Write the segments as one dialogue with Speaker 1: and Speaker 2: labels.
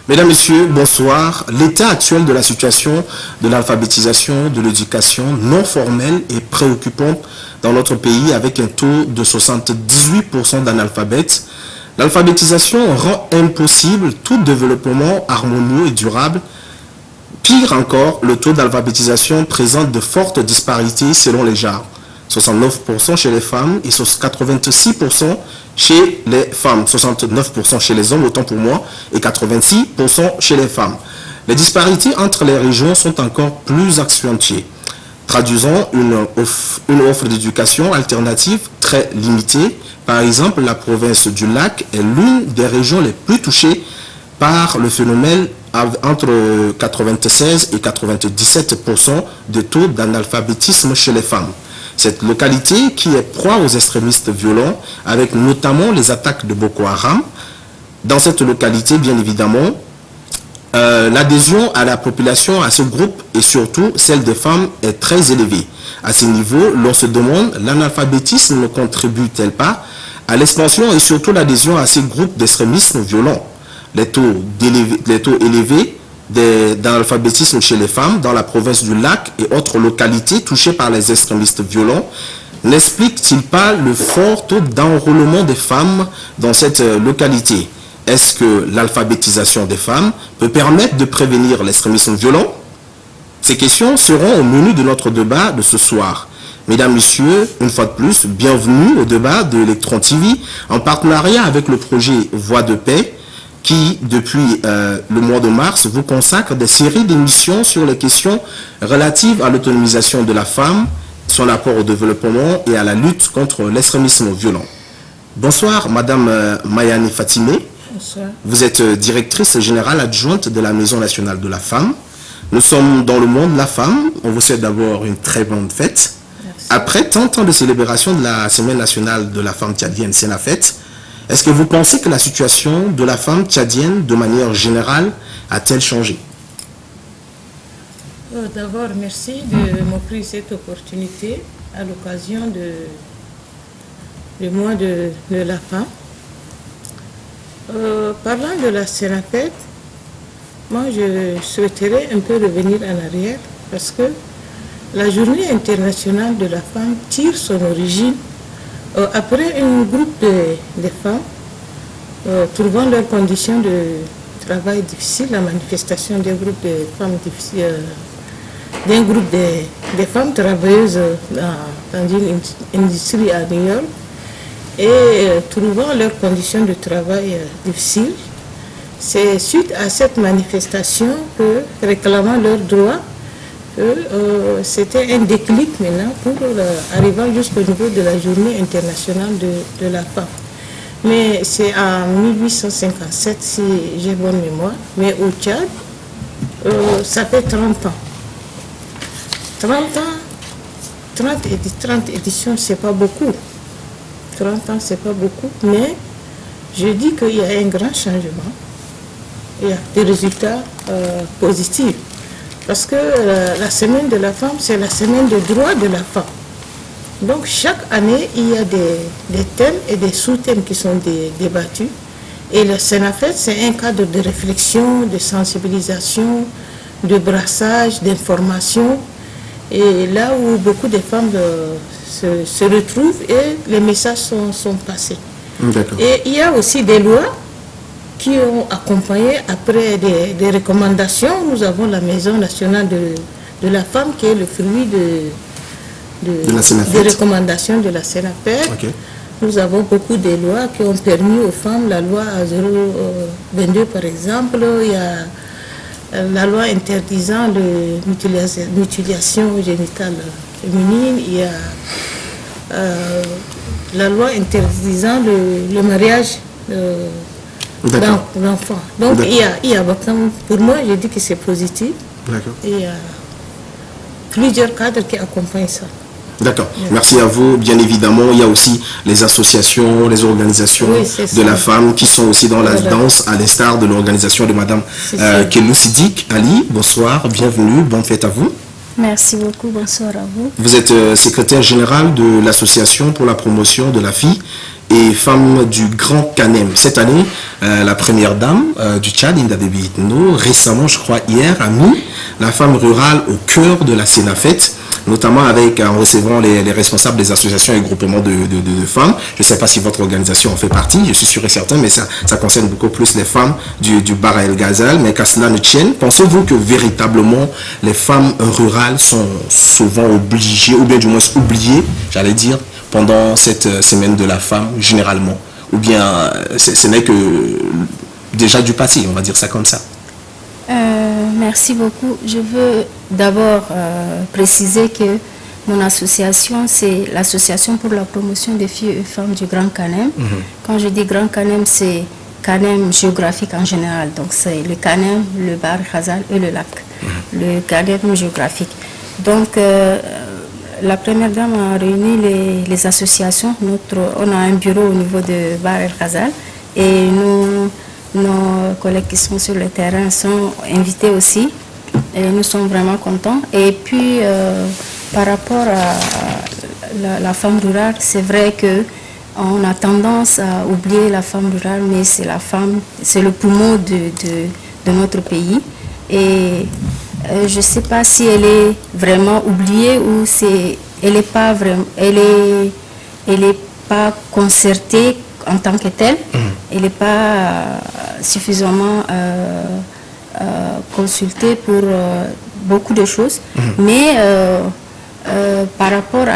Speaker 1: Mesdames, Messieurs, bonsoir. L'état actuel de la situation de l'alphabétisation, de l'éducation non formelle est préoccupant dans notre pays avec un taux de 78% d'analphabètes. L'alphabétisation rend impossible tout développement harmonieux et durable. Pire encore, le taux d'alphabétisation présente de fortes disparités selon les genres. 69% chez les femmes et 86% chez les femmes, 69% chez les hommes, autant pour moi, et 86% chez les femmes. Les disparités entre les régions sont encore plus accentuées, traduisant une offre d'éducation alternative très limitée. Par exemple, la province du Lac est l'une des régions les plus touchées par le phénomène entre 96 et 97% de taux d'analphabétisme chez les femmes. Cette localité qui est proie aux extrémistes violents, avec notamment les attaques de Boko Haram. Dans cette localité, bien évidemment, l'adhésion à la population à ce groupe et surtout celle des femmes est très élevée. À ce niveau, l'on se demande, l'analphabétisme ne contribue-t-il pas à l'expansion et surtout l'adhésion à ces groupes d'extrémisme violents? Les taux élevés d'analphabétisme chez les femmes dans la province du Lac et autres localités touchées par les extrémistes violents n'explique-t-il pas le fort taux d'enrôlement des femmes dans cette localité? Est-ce que l'alphabétisation des femmes peut permettre de prévenir l'extrémisme violent? Ces questions seront au menu de notre débat de ce soir. Mesdames, Messieurs, une fois de plus, bienvenue au débat de Electron TV en partenariat avec le projet Voix de paix qui, depuis le mois de mars, vous consacre des séries d'émissions sur les questions relatives à l'autonomisation de la femme, son apport au développement et à la lutte contre l'extrémisme violent. Bonsoir, Madame Mayani Fatimé.
Speaker 2: Bonsoir.
Speaker 1: Vous êtes directrice générale adjointe de la Maison nationale de la femme. Nous sommes dans le monde de la femme. On vous souhaite d'abord une très bonne fête.
Speaker 2: Merci.
Speaker 1: Après tant de temps de célébration de la Semaine nationale de la femme tchadienne, c'est la fête. Est-ce que vous pensez que la situation de la femme tchadienne, de manière générale, a-t-elle changé?
Speaker 2: D'abord, merci de m'offrir cette opportunité à l'occasion du mois de la femme. Parlant de la Sénafette, moi je souhaiterais un peu revenir en arrière parce que la Journée internationale de la femme tire son origine après un groupe de femmes trouvant leurs conditions de travail difficiles, la manifestation d'un groupe de femmes difficiles, d'un groupe de femmes travailleuses dans une industrie à New York et trouvant leurs conditions de travail difficiles. C'est suite à cette manifestation que, réclamant leurs droits, c'était un déclic maintenant pour arriver jusqu'au niveau de la Journée internationale de la femme. Mais c'est en 1857, si j'ai bonne mémoire, mais au Tchad, ça fait 30 ans. 30 éditions, c'est pas beaucoup. 30 ans, c'est pas beaucoup, mais je dis qu'il y a un grand changement. Il y a des résultats positifs. Parce que la semaine de la femme, c'est la semaine de droit de la femme. Donc chaque année, il y a des thèmes et des sous-thèmes qui sont débattus. Et le Sénafette, c'est un cadre de réflexion, de sensibilisation, de brassage, d'information. Et là où beaucoup de femmes se retrouvent et les messages sont passés. Et il y a aussi des lois qui ont accompagné après des recommandations. Nous avons la Maison nationale de la femme qui est le fruit des recommandations de la Sénafette. Okay. Nous avons beaucoup de lois qui ont permis aux femmes, la loi 022 par exemple, il y a la loi interdisant la mutilation génitale féminine, il y a la loi interdisant le mariage d'enfants. Donc il y a pour moi, je dis que c'est positif. Et il y a plusieurs cadres qui accompagnent ça.
Speaker 1: D'accord. Merci à vous. Bien évidemment, il y a aussi les associations, les organisations de la femme qui sont aussi dans la danse, à l'instar de l'organisation de Madame Kelou Sidik Ali. Bonsoir, bienvenue, bonne fête à vous.
Speaker 3: Merci beaucoup, bonsoir à vous.
Speaker 1: Vous êtes secrétaire général de l'association pour la promotion de la fille et femme du Grand Canem. Cette année, la première dame du Tchad, Inda Déby Itno, récemment, je crois hier, a mis la femme rurale au cœur de la Sénafet, notamment en recevant les responsables des associations et groupements de femmes. Je ne sais pas si votre organisation en fait partie, je suis sûr et certain, mais ça concerne beaucoup plus les femmes du Bar El Ghazal. Mais qu'à cela ne tienne, pensez-vous que véritablement les femmes rurales sont souvent obligées, ou bien du moins oubliées, j'allais dire, pendant cette semaine de la femme, généralement? Ou bien ce n'est que déjà du passé, on va dire ça comme ça?
Speaker 3: Merci beaucoup. Je veux d'abord préciser que mon association, c'est l'association pour la promotion des filles et femmes du Grand Canem. Quand je dis Grand Canem, c'est Canem géographique en général. Donc c'est le Canem, le Bar Ghazal et le lac. Le Canem géographique. Donc la première dame a réuni les associations. On a un bureau au niveau de Bar El Ghazal et nos collègues qui sont sur le terrain sont invités aussi et nous sommes vraiment contents. Et puis par rapport à la femme rurale, c'est vrai qu'on a tendance à oublier la femme rurale, mais c'est la femme, c'est le poumon de notre pays. Et je ne sais pas si elle est vraiment oubliée ou elle n'est pas vraiment, elle est pas concertée en tant que telle. Elle n'est pas suffisamment consultée pour beaucoup de choses. Mais par rapport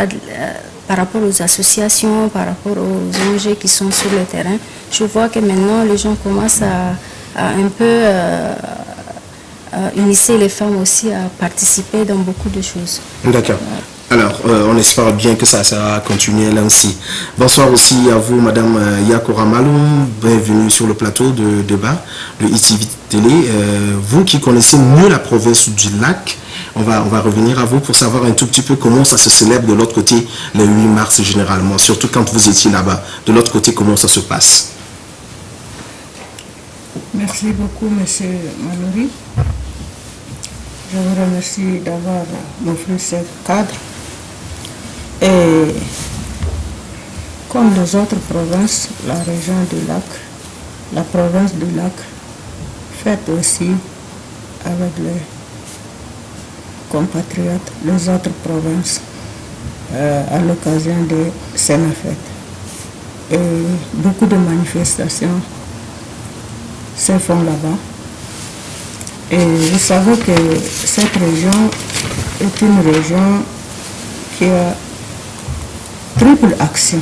Speaker 3: aux associations, par rapport aux ONG qui sont sur le terrain, je vois que maintenant les gens commencent à un peu initier les femmes aussi à participer dans beaucoup de choses.
Speaker 1: D'accord. Alors, on espère bien que ça va continuer là aussi. Bonsoir aussi à vous, Madame Yakora Maloum. Bienvenue sur le plateau de débat de ITV Télé. Vous qui connaissez mieux la province du lac, on va revenir à vous pour savoir un tout petit peu comment ça se célèbre de l'autre côté le 8 mars généralement, surtout quand vous étiez là-bas. De l'autre côté, comment ça se passe?
Speaker 2: Merci beaucoup, Monsieur Malouri. Je vous remercie d'avoir m'offert ce cadre. Et comme les autres provinces, la région du lac, la province du lac, fête aussi avec les compatriotes, les autres provinces, à l'occasion de Sénafet. Et beaucoup de manifestations se font là-bas. Et vous savez que cette région est une région qui a triple action.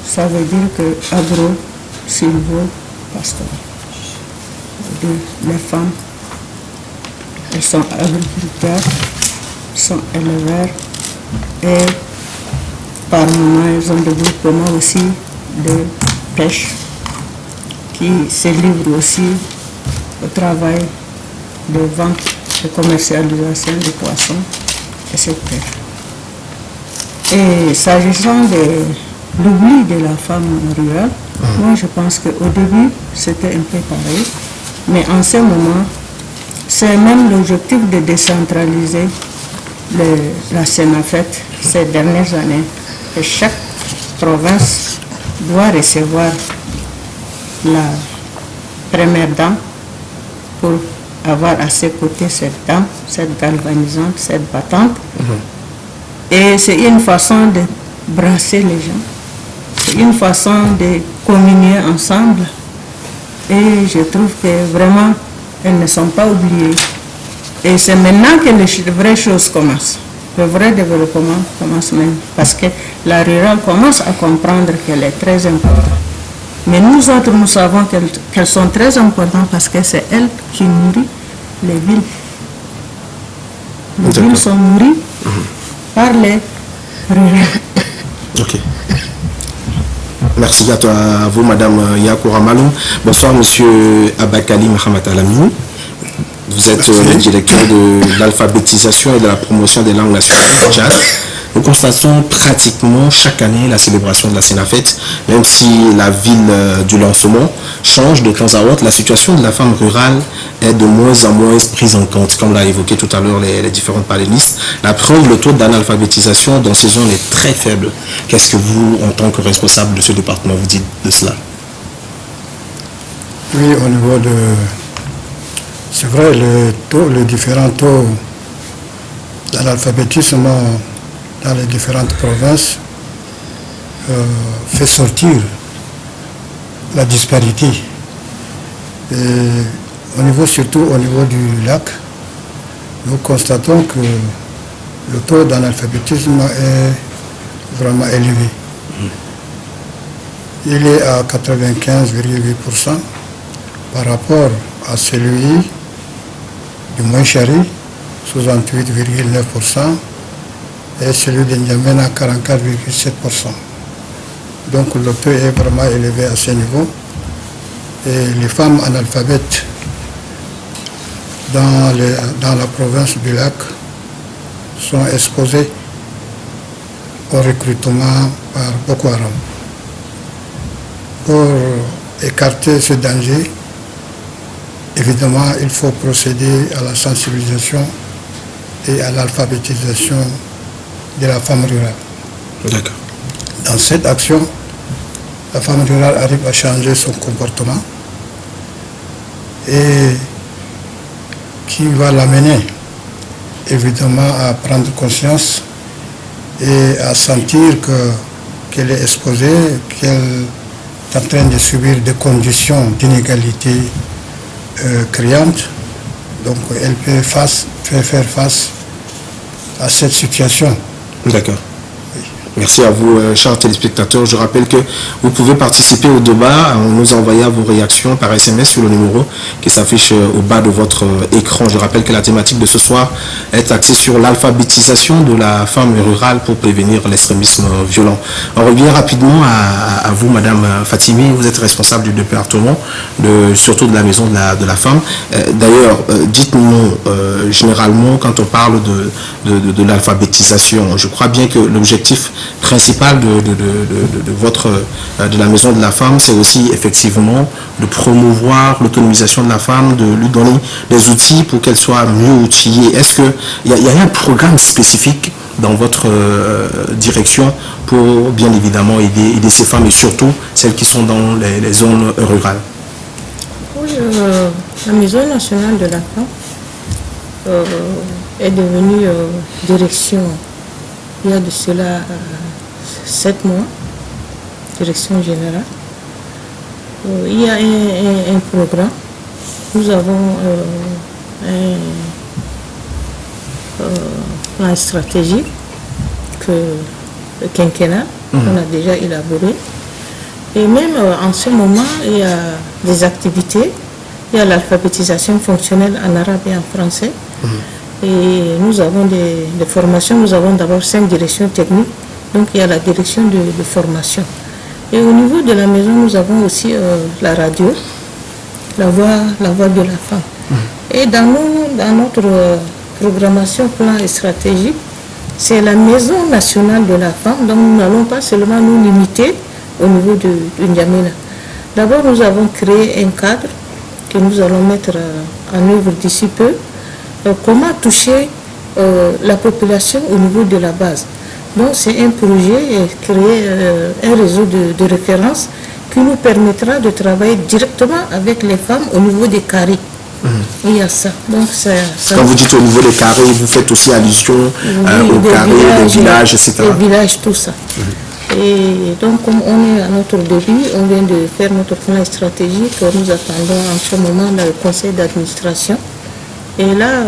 Speaker 2: Ça veut dire que agro, silvo, pastoral. Les femmes, elles sont agriculteurs, sont éleveurs et par moment elles ont des groupements aussi de pêche qui se livrent aussi au travail de vente, de commercialisation des poissons, etc. Et s'agissant de l'oubli de la femme rurale, moi je pense qu'au début c'était un peu pareil, mais en ce moment, c'est même l'objectif de décentraliser la Sénafet ces dernières années, que chaque province doit recevoir la première dame pour avoir à ses côtés cette dame, cette galvanisante, cette battante. Et c'est une façon de brasser les gens, c'est une façon de communier ensemble. Et je trouve que vraiment, elles ne sont pas oubliées. Et c'est maintenant que les vraies choses commencent. Le vrai développement commence même. Parce que la rurale commence à comprendre qu'elle est très importante. Mais nous autres, nous savons qu'elles sont très importantes parce que c'est elles qui nourrissent les villes. Les villes sont nourries par les rurales.
Speaker 1: Ok. Merci à vous, Madame Yakora Maloum. Bonsoir, Monsieur Abakali Mohamed Alamou. Vous êtes le directeur de l'alphabétisation et de la promotion des langues nationales du Tchad. Nous constatons pratiquement chaque année la célébration de la Sénafet, même si la ville du lancement change de temps à autre, la situation de la femme rurale est de moins en moins prise en compte, comme l'a évoqué tout à l'heure les différentes panélistes. La preuve, le taux d'analphabétisation dans ces zones est très faible. Qu'est-ce que vous, en tant que responsable de ce département, vous dites de cela?
Speaker 4: Oui, au niveau de... C'est vrai, les différents taux d'analphabétisme dans les différentes provinces fait sortir la disparité. Et surtout au niveau du lac, nous constatons que le taux d'analphabétisme est vraiment élevé. Il est à 95,8% par rapport à celui du Moinchari, 68,9%, et celui de N'Djamena, 44,7%. Donc le taux est vraiment élevé à ce niveau. Et les femmes analphabètes dans la province du lac sont exposées au recrutement par Boko Haram. Pour écarter ce danger, évidemment, il faut procéder à la sensibilisation et à l'alphabétisation de la femme rurale.
Speaker 1: D'accord.
Speaker 4: Dans cette action, la femme rurale arrive à changer son comportement et qui va l'amener évidemment à prendre conscience et à sentir qu'elle est exposée, qu'elle est en train de subir des conditions d'inégalité criantes. Donc elle peut faire face à cette situation.
Speaker 1: D'accord. Merci à vous, chers téléspectateurs. Je rappelle que vous pouvez participer au débat en nous envoyant vos réactions par SMS sur le numéro qui s'affiche au bas de votre écran. Je rappelle que la thématique de ce soir est axée sur l'alphabétisation de la femme rurale pour prévenir l'extrémisme violent. On revient rapidement à vous, Madame Fatimi. Vous êtes responsable du département, surtout de la maison de la femme. D'ailleurs, dites-nous généralement, quand on parle de l'alphabétisation, je crois bien que l'objectif principal de la maison de la femme, c'est aussi effectivement de promouvoir l'autonomisation de la femme, de lui donner des outils pour qu'elle soit mieux outillée. Est-ce qu'il y a un programme spécifique dans votre direction pour bien évidemment aider ces femmes et surtout celles qui sont dans les zones rurales?
Speaker 2: Oui, la maison nationale de la femme est devenue direction il y a de cela 7 mois, direction générale. Il y a un programme. Nous avons un plan stratégique que le quinquennat qu'on a déjà élaboré. Et même en ce moment, il y a des activités. Il y a l'alphabétisation fonctionnelle en arabe et en français. Et nous avons des formations. Nous avons d'abord 5 directions techniques. Donc il y a la direction de formation. Et au niveau de la maison, nous avons aussi la radio, la voix de la femme. Et dans notre programmation, plan et stratégie, c'est la maison nationale de la femme. Donc nous n'allons pas seulement nous limiter au niveau de N'Djamena. D'abord, nous avons créé un cadre que nous allons mettre en œuvre d'ici peu. Comment toucher la population au niveau de la base. Donc c'est un projet, créer un réseau de référence qui nous permettra de travailler directement avec les femmes au niveau des carrés. Il y a ça. Donc,
Speaker 1: quand vous dites au niveau des carrés, vous faites aussi allusion aux carrés, des villages, etc.
Speaker 2: Des villages, tout ça. Et donc, comme on est à notre début, on vient de faire notre plan stratégique. Nous attendons en ce moment le conseil d'administration. Et là,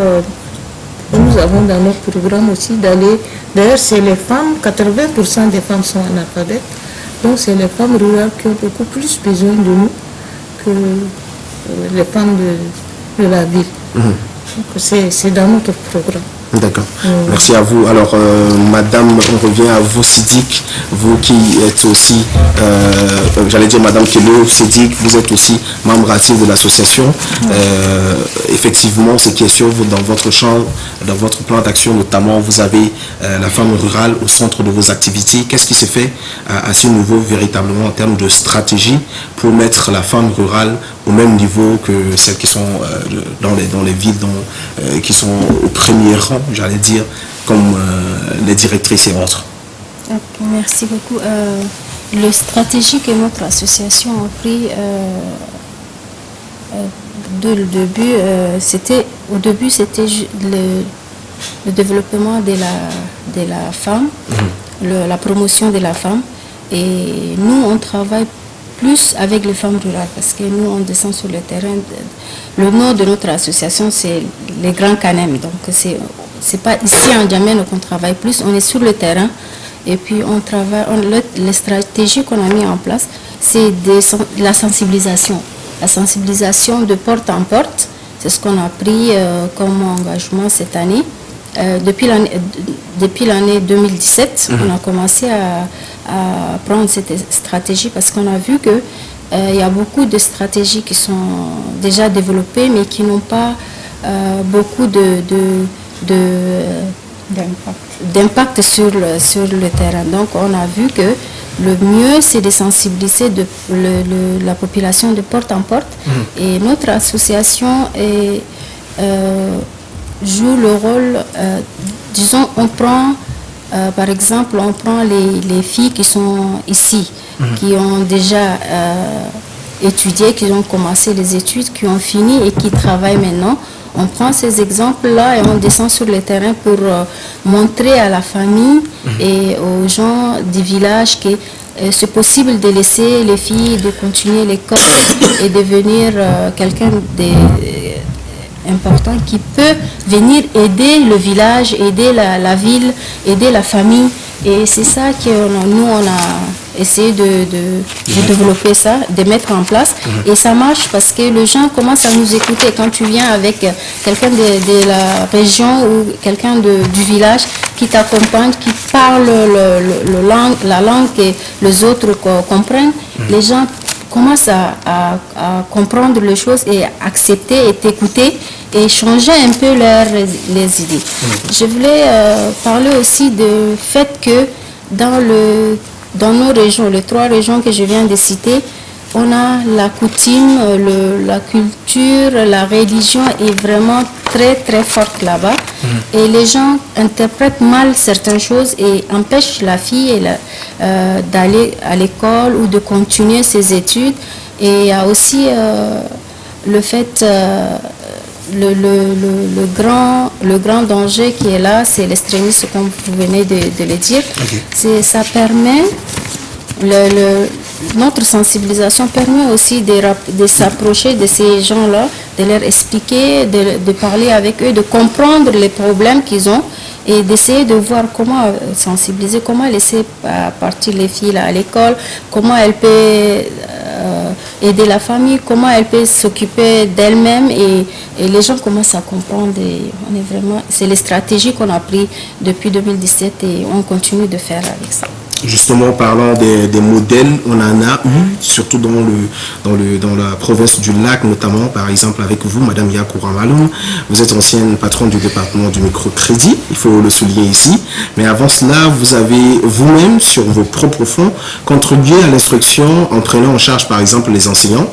Speaker 2: nous avons dans notre programme aussi d'aller... D'ailleurs, c'est les femmes, 80% des femmes sont analphabètes. Donc, c'est les femmes rurales qui ont beaucoup plus besoin de nous que les femmes de la ville. Donc, c'est dans notre programme.
Speaker 1: D'accord. Merci à vous. Alors, madame, on revient à vous, Sidik, vous qui êtes aussi, j'allais dire madame Kelo, Sidik, vous êtes aussi membre actif de l'association. Effectivement, ces questions, vous, dans votre champ, dans votre plan d'action notamment, vous avez la femme rurale au centre de vos activités. Qu'est-ce qui se fait à ce niveau véritablement en termes de stratégie pour mettre la femme rurale au même niveau que celles qui sont dans les villes qui sont au premier rang, j'allais dire, comme les directrices et autres?
Speaker 3: Okay, merci beaucoup. La stratégie que notre association a pris dès le début, c'était le développement de la femme, la promotion de la femme. Et nous, on travaille plus avec les femmes rurales parce que nous, on descend sur le terrain. Le nom de notre association, c'est les Grands Canem. Donc, c'est pas ici en Djamena qu'on travaille plus, on est sur le terrain. Et puis, on travaille, les stratégies qu'on a mis en place, c'est la sensibilisation. La sensibilisation de porte en porte, c'est ce qu'on a pris comme engagement cette année. Depuis l'année 2017, on a commencé à prendre cette stratégie parce qu'on a vu que il y a beaucoup de stratégies qui sont déjà développées mais qui n'ont pas beaucoup d'impact sur le terrain. Donc on a vu que le mieux c'est de sensibiliser la population de porte en porte et notre association joue le rôle, disons, on prend, par exemple, on prend les filles qui sont ici, qui ont déjà étudié, qui ont commencé les études, qui ont fini et qui travaillent maintenant. On prend ces exemples-là et on descend sur le terrain pour montrer à la famille et aux gens du village que c'est possible de laisser les filles, de continuer l'école et devenir quelqu'un important qui peut venir aider le village, aider la ville, aider la famille. Et c'est ça que nous, on a essayé de développer ça, de mettre en place. Et ça marche parce que les gens commencent à nous écouter. Quand tu viens avec quelqu'un de la région ou quelqu'un du village qui t'accompagne, qui parle la langue que les autres comprennent, les gens commencent à comprendre les choses et accepter et t'écouter et changer un peu les idées. Je voulais parler aussi du fait que dans nos régions, les 3 régions que je viens de citer, on a la coutume, la culture, la religion est vraiment très très forte là-bas. Et les gens interprètent mal certaines choses et empêchent la fille d'aller à l'école ou de continuer ses études. Et il y a aussi le fait, le grand danger qui est là, c'est l'extrémisme comme vous venez de le dire. Ça permet notre sensibilisation permet aussi de s'approcher de ces gens-là, de leur expliquer, de parler avec eux, de comprendre les problèmes qu'ils ont et d'essayer de voir comment sensibiliser, comment laisser partir les filles à l'école, comment elles peuvent aider la famille, comment elles peuvent s'occuper d'elles-mêmes et les gens commencent à comprendre. Et on est vraiment, c'est les stratégies qu'on a prises depuis 2017 et on continue de faire avec ça.
Speaker 1: Justement, parlant des modèles, on en a eu, surtout dans la province du Lac, notamment, par exemple, avec vous, Madame Yakoura Maloum. Vous êtes ancienne patronne du département du microcrédit, il faut le souligner ici. Mais avant cela, vous avez vous-même, sur vos propres fonds, contribué à l'instruction en prenant en charge, par exemple, les enseignants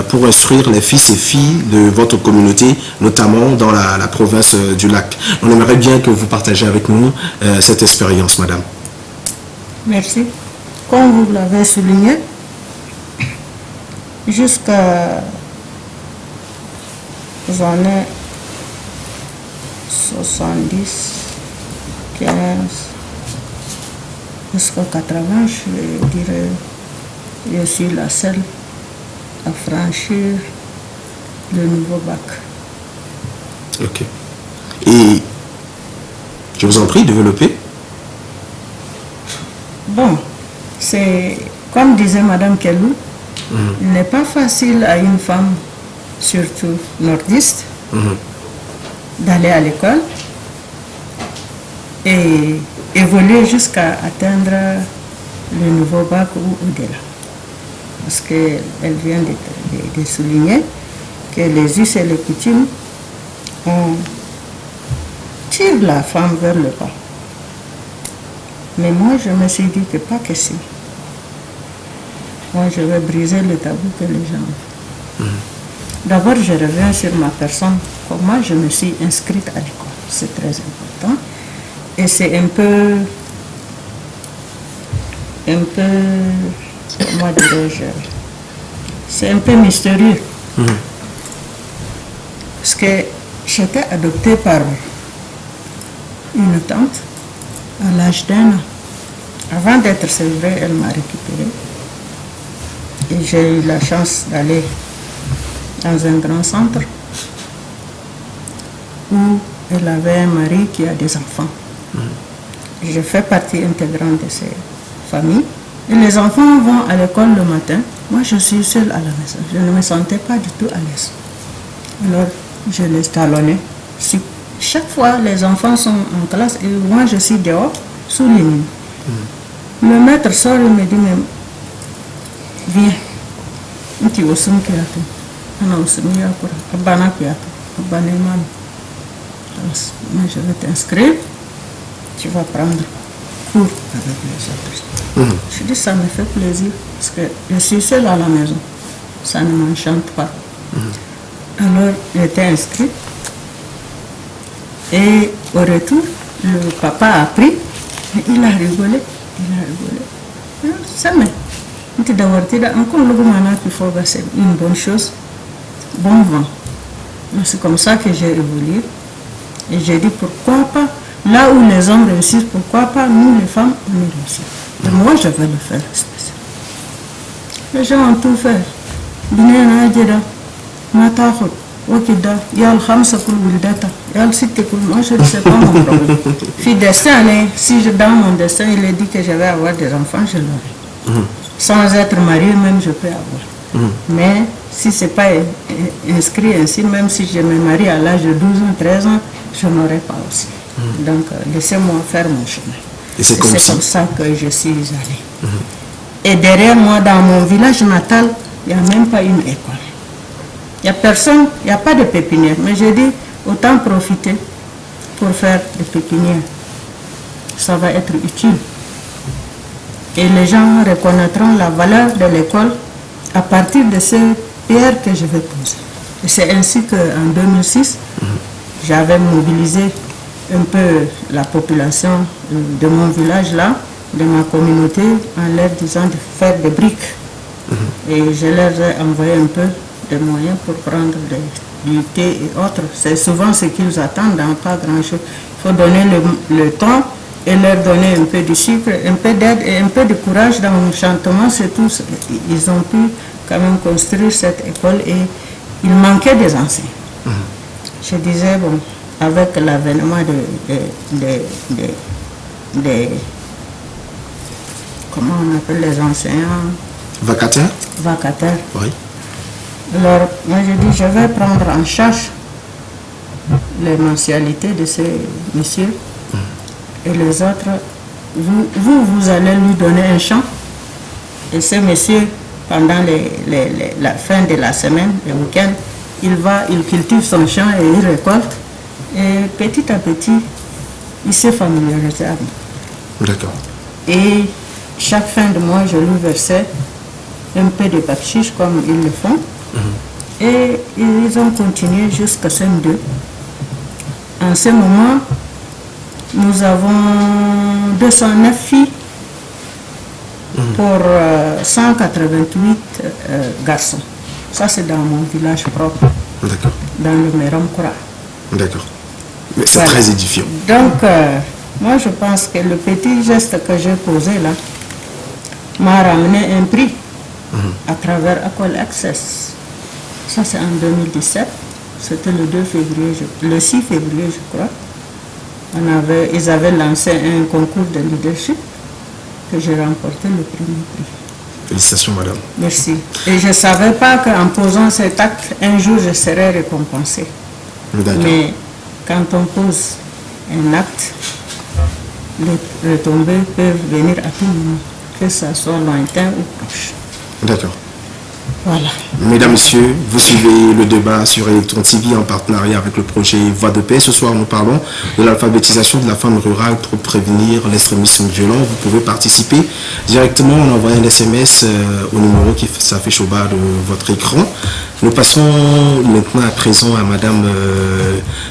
Speaker 1: pour instruire les fils et filles de votre communauté, notamment dans la province du Lac. On aimerait bien que vous partagiez avec nous cette expérience, Madame.
Speaker 2: Merci. Comme vous l'avez souligné, jusqu'à les années 70, 15, jusqu'à 80, je dirais, je suis la seule à franchir le nouveau bac.
Speaker 1: Ok. Et je vous en prie, développez.
Speaker 2: Bon, c'est comme disait Madame Kellou, il n'est pas facile à une femme, surtout nordiste, d'aller à l'école. et évoluer jusqu'à atteindre le nouveau bac ou au-delà. Parce qu'elle vient de souligner que les us et les coutumes tirent la femme vers le bas. Mais moi, je me suis dit que pas question. Moi, je vais briser le tabou que les gens ont. D'abord, je reviens sur ma personne. Comment je me suis inscrite à l'école. C'est très important. Et c'est un peu, comment dirais-je, c'est un peu mystérieux. Parce que j'étais adoptée par une tante à l'âge d'1 an. Avant d'être sévrée, elle m'a récupérée. Et j'ai eu la chance d'aller dans un grand centre où elle avait un mari qui a des enfants. Je fais partie intégrante de ces familles. Et les enfants vont à l'école le matin. Moi, je suis seule à la maison. Je ne me sentais pas du tout à l'aise. Alors, je les talonnais. Chaque fois, les enfants sont en classe et moi, je suis dehors, sous les lignes. Le maître sort et me dit, mais viens. Je vais t'inscrire. Tu vas prendre cours avec les autres. Je dis, ça me fait plaisir parce que je suis seule à la maison. Ça ne m'enchante pas. Alors, j'étais inscrite. Et au retour, le papa a pris. Il a rigolé. Ça m'est. C'est une bonne chose. Bon vent. C'est comme ça que j'ai évolué. Et j'ai dit, pourquoi pas, là où les hommes réussissent, pourquoi pas nous les femmes, on réussit. Et moi, je vais le faire spécial. Les gens ont tout fait. Moi, je ne sais pas mon problème. Si dans mon destin, il a dit que je vais avoir des enfants, je l'aurai. Sans être mariée, même je peux avoir. Mais si ce n'est pas inscrit ainsi, même si je me marie à l'âge de 12 ans, 13 ans, je n'aurai pas aussi. Donc, laissez-moi faire mon chemin.
Speaker 1: Et c'est comme
Speaker 2: ça que je suis allée. Et derrière moi, dans mon village natal, il n'y a même pas une école. Il n'y a personne, il n'y a pas de pépinière. Mais j'ai dit, autant profiter pour faire des pépinières. Ça va être utile. Et les gens reconnaîtront la valeur de l'école à partir de ces pierres que je vais poser. Et c'est ainsi qu'en 2006, j'avais mobilisé un peu la population de mon village là, de ma communauté, en leur disant de faire des briques. Et je leur ai envoyé un peu de moyens pour prendre du thé et autres. C'est souvent ce qu'ils attendent, dans pas grand-chose. Il faut donner le temps et leur donner un peu de sucre, un peu d'aide et un peu de courage dans l'enchantement. C'est tout. Ils ont pu quand même construire cette école et il manquait des enseignants. Je disais, bon, avec l'avènement comment on appelle les enseignants?
Speaker 1: Vacataires.
Speaker 2: Vacataires.
Speaker 1: Oui.
Speaker 2: Alors, moi je dis, je vais prendre en charge les mensualités de ces messieurs et les autres, vous allez lui donner un champ et ces messieurs, pendant la fin de la semaine, le week-end, il cultive son champ et il récolte et petit à petit, il s'est familiarisé avec moi.
Speaker 1: D'accord.
Speaker 2: Et chaque fin de mois, je lui versais un peu de bakchich comme ils le font. Et ils ont continué jusqu'à CM2. En ce moment, nous avons 209 filles pour 188 garçons. Ça, c'est dans mon village propre, dans le Méram Koura.
Speaker 1: D'accord. Mais c'est très édifiant.
Speaker 2: Donc, moi, je pense que le petit geste que j'ai posé là m'a ramené un prix à travers École Access. Ça, c'est en 2017. C'était le 2 février, le 6 février, je crois. Ils avaient lancé un concours de leadership que j'ai remporté le premier prix.
Speaker 1: Félicitations, madame.
Speaker 2: Merci. Et je ne savais pas qu'en posant cet acte, un jour, je serais récompensée. Mais quand on pose un acte, les retombées peuvent venir à tout moment, que ce soit lointain ou proche.
Speaker 1: D'accord.
Speaker 2: Voilà.
Speaker 1: Mesdames, Messieurs, vous suivez le débat sur Electron TV en partenariat avec le projet Voix de paix. Ce soir, nous parlons de l'alphabétisation de la femme rurale pour prévenir l'extrémisme violent. Vous pouvez participer directement en envoyant un SMS au numéro qui s'affiche au bas de votre écran. Nous passons maintenant à présent à Madame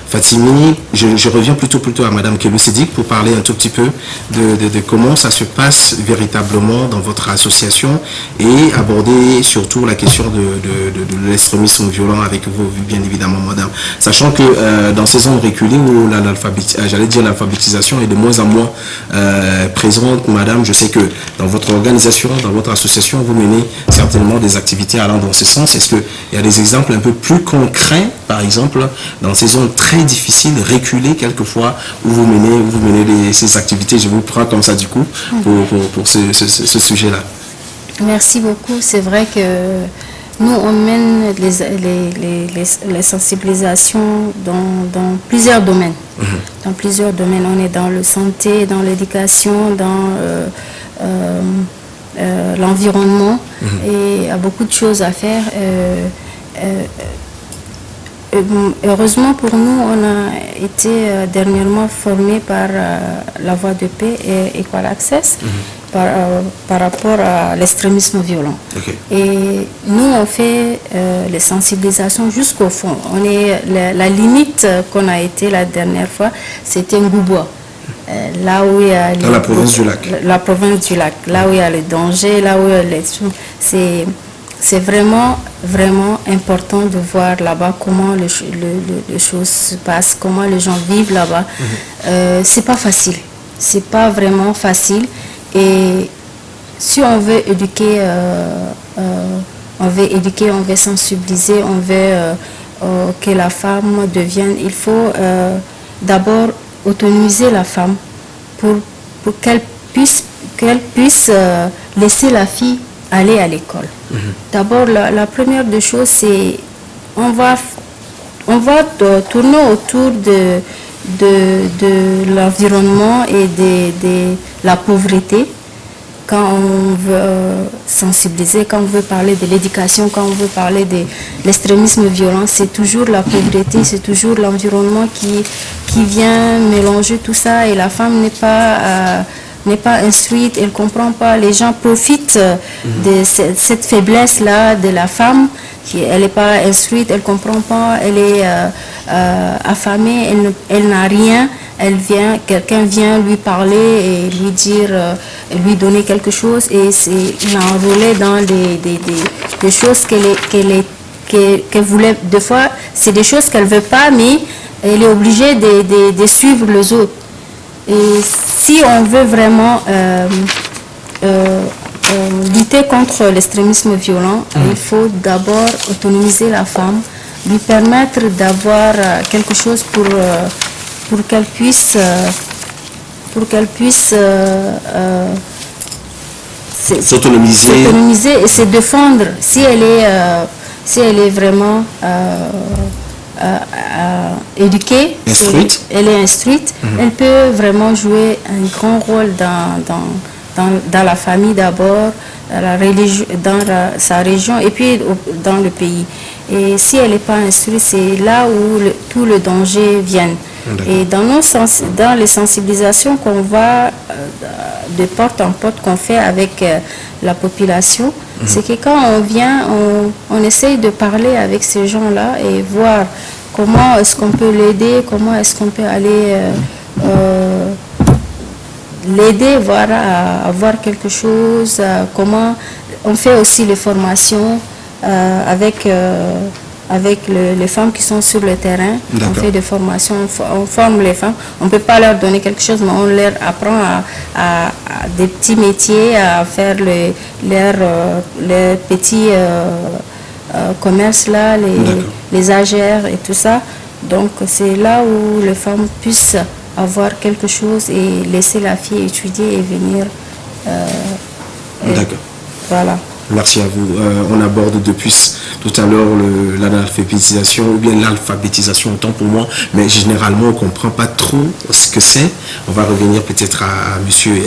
Speaker 1: Fatimi. Je reviens plutôt à Madame Kelou Sédic pour parler un tout petit peu de comment ça se passe véritablement dans votre association et aborder surtout la question de l'extrémisme violent avec vous, bien évidemment, Madame. Sachant que dans ces zones reculées où l'alphabétisation est de moins en moins présente, Madame, je sais que dans votre organisation, dans votre association, vous menez certainement des activités allant dans ce sens. Est-ce qu'il y a des exemples un peu plus concrets, par exemple, dans ces zones très difficiles, reculées quelquefois, où vous menez ces activités? Je vous prends comme ça du coup pour ce sujet-là.
Speaker 3: Merci beaucoup. C'est vrai que nous, on mène les sensibilisations dans plusieurs domaines. Dans plusieurs domaines. On est dans la santé, dans l'éducation, dans l'environnement. Et il y a beaucoup de choses à faire. Heureusement pour nous, on a été dernièrement formés par la Voix de paix et Equal Access par rapport à l'extrémisme violent.
Speaker 1: Okay.
Speaker 3: Et nous, on fait les sensibilisations jusqu'au fond. La limite qu'on a été la dernière fois, c'était Ngouboua. Là où il y a
Speaker 1: dans la province du lac.
Speaker 3: La province du lac, là où il y a les dangers, là où il y a c'est vraiment important de voir là-bas comment les choses se passent, comment les gens vivent là-bas. C'est pas facile, c'est pas vraiment facile. Et si on veut éduquer, on veut sensibiliser, on veut que la femme devienne, il faut d'abord autonomiser la femme pour qu'elle puisse laisser la fille aller à l'école. D'abord, la première des choses, c'est on va tourner autour de l'environnement et de la pauvreté. Quand on veut sensibiliser, quand on veut parler de l'éducation, quand on veut parler de l'extrémisme violent, c'est toujours la pauvreté, c'est toujours l'environnement qui vient mélanger tout ça, et la femme n'est pas instruite, elle ne comprend pas. Les gens profitent de cette faiblesse-là de la femme. Elle n'est pas instruite, elle ne comprend pas, elle est affamée, elle n'a rien. Quelqu'un vient lui parler et lui dire, lui donner quelque chose, et il a enrôlé dans des choses qu'elle voulait. Des fois, c'est des choses qu'elle ne veut pas, mais elle est obligée de suivre les autres. Et si on veut vraiment lutter contre l'extrémisme violent, il faut d'abord autonomiser la femme, lui permettre d'avoir quelque chose pour qu'elle puisse s'autonomiser et se défendre. Si elle est vraiment éduquée, elle est instruite, elle peut vraiment jouer un grand rôle dans la famille d'abord, dans sa région et puis dans le pays. Et si elle n'est pas instruite, c'est là où tout le danger vient. Et dans les sensibilisations qu'on va de porte en porte, qu'on fait avec la population, c'est que quand on vient, on essaye de parler avec ces gens-là et voir comment est-ce qu'on peut l'aider, comment est-ce qu'on peut aller l'aider, voir à avoir quelque chose, comment on fait aussi les formations avec les femmes qui sont sur le terrain. On fait des formations, on forme les femmes. On ne peut pas leur donner quelque chose, mais on leur apprend à des petits métiers, à faire les petits commerces là, les AGR et tout ça. Donc c'est là où les femmes puissent avoir quelque chose et laisser la fille étudier et venir.
Speaker 1: D'accord.
Speaker 3: Voilà.
Speaker 1: Merci à vous. On aborde depuis tout à l'heure l'analphabétisation ou bien l'alphabétisation autant pour moi, mais généralement on ne comprend pas trop ce que c'est. On va revenir peut-être à monsieur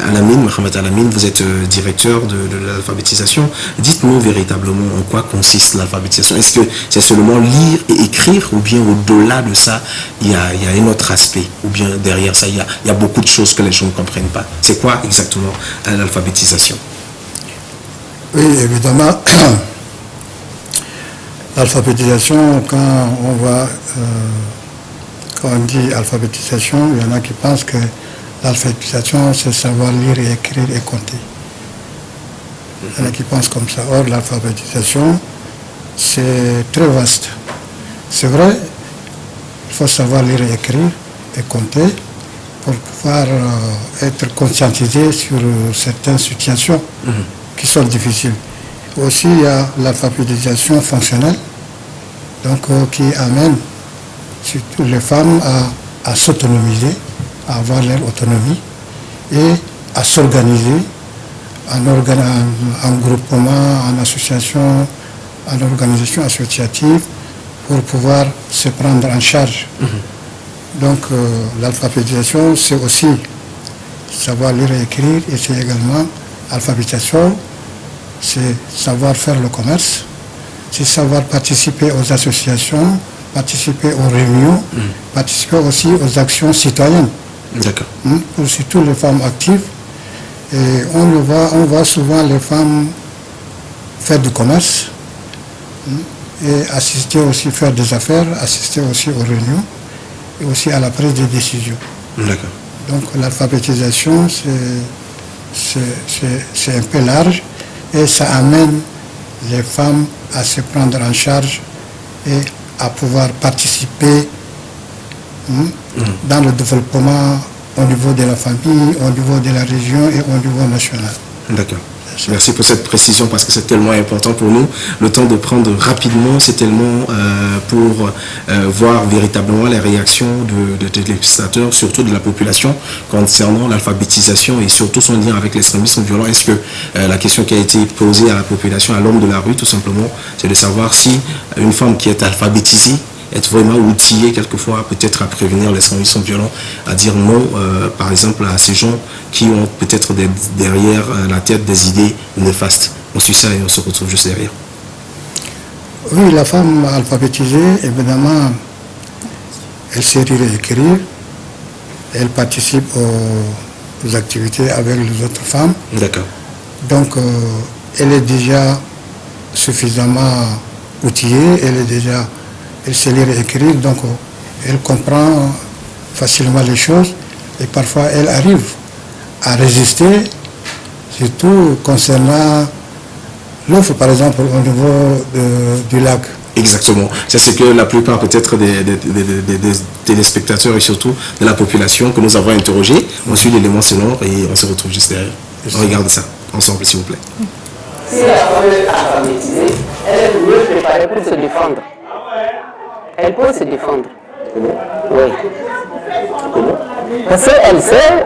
Speaker 1: Alamine, Mohamed Alamine, vous êtes directeur de l'alphabétisation. Dites-nous véritablement en quoi consiste l'alphabétisation. Est-ce que c'est seulement lire et écrire ou bien au-delà de ça, il y a un autre aspect ou bien derrière ça, il y a beaucoup de choses que les gens ne comprennent pas. C'est quoi exactement l'alphabétisation?
Speaker 4: Oui, évidemment, l'alphabétisation, quand on dit alphabétisation, il y en a qui pensent que l'alphabétisation, c'est savoir lire et écrire et compter. Il y en a qui pensent comme ça. Or, l'alphabétisation, c'est très vaste. C'est vrai, il faut savoir lire et écrire et compter pour pouvoir être conscientisé sur certaines situations qui sont difficiles. Aussi, il y a l'alphabétisation fonctionnelle, donc qui amène surtout les femmes à s'autonomiser, à avoir leur autonomie et à s'organiser en groupement, en association, en organisation associative pour pouvoir se prendre en charge. Donc l'alphabétisation, c'est aussi savoir lire et écrire, et c'est également alphabétisation, c'est savoir faire le commerce, c'est savoir participer aux associations, participer aux réunions, participer aussi aux actions citoyennes.
Speaker 1: D'accord.
Speaker 4: Pour surtout les femmes actives. Et on voit souvent les femmes faire du commerce et assister aussi, faire des affaires, assister aussi aux réunions et aussi à la prise des décisions.
Speaker 1: D'accord.
Speaker 4: Donc l'alphabétisation, c'est un peu large et ça amène les femmes à se prendre en charge et à pouvoir participer dans le développement au niveau de la famille, au niveau de la région et au niveau national.
Speaker 1: D'accord. Merci pour cette précision parce que c'est tellement important pour nous. Le temps de prendre rapidement, c'est tellement pour voir véritablement les réactions de téléspectateurs, surtout de la population, concernant l'alphabétisation et surtout son lien avec l'extrémisme violent. Est-ce que la question qui a été posée à la population, à l'homme de la rue, tout simplement, c'est de savoir si une femme qui est alphabétisée est vraiment outillée quelquefois peut-être à prévenir l'extrémisme violent, à dire non par exemple à ces gens qui ont peut-être derrière la tête des idées néfastes. On suit ça et on se retrouve juste derrière.
Speaker 4: Oui, la femme alphabétisée, évidemment, elle sait lire et écrire, elle participe aux activités avec les autres femmes.
Speaker 1: D'accord.
Speaker 4: Donc elle est déjà suffisamment outillée, elle sait lire et écrire, donc elle comprend facilement les choses et parfois elle arrive à résister, surtout concernant l'offre, par exemple, au niveau du lac.
Speaker 1: Exactement. C'est ce que la plupart peut-être des téléspectateurs et surtout de la population que nous avons interrogé. On suit l'élément sonore et on se retrouve juste derrière. On regarde ça ensemble, s'il vous plaît.
Speaker 5: Si la femme est alphabétisée, elle est mieux préparée pour se défendre. Elle peut se défendre. Oui. Parce qu'elle sait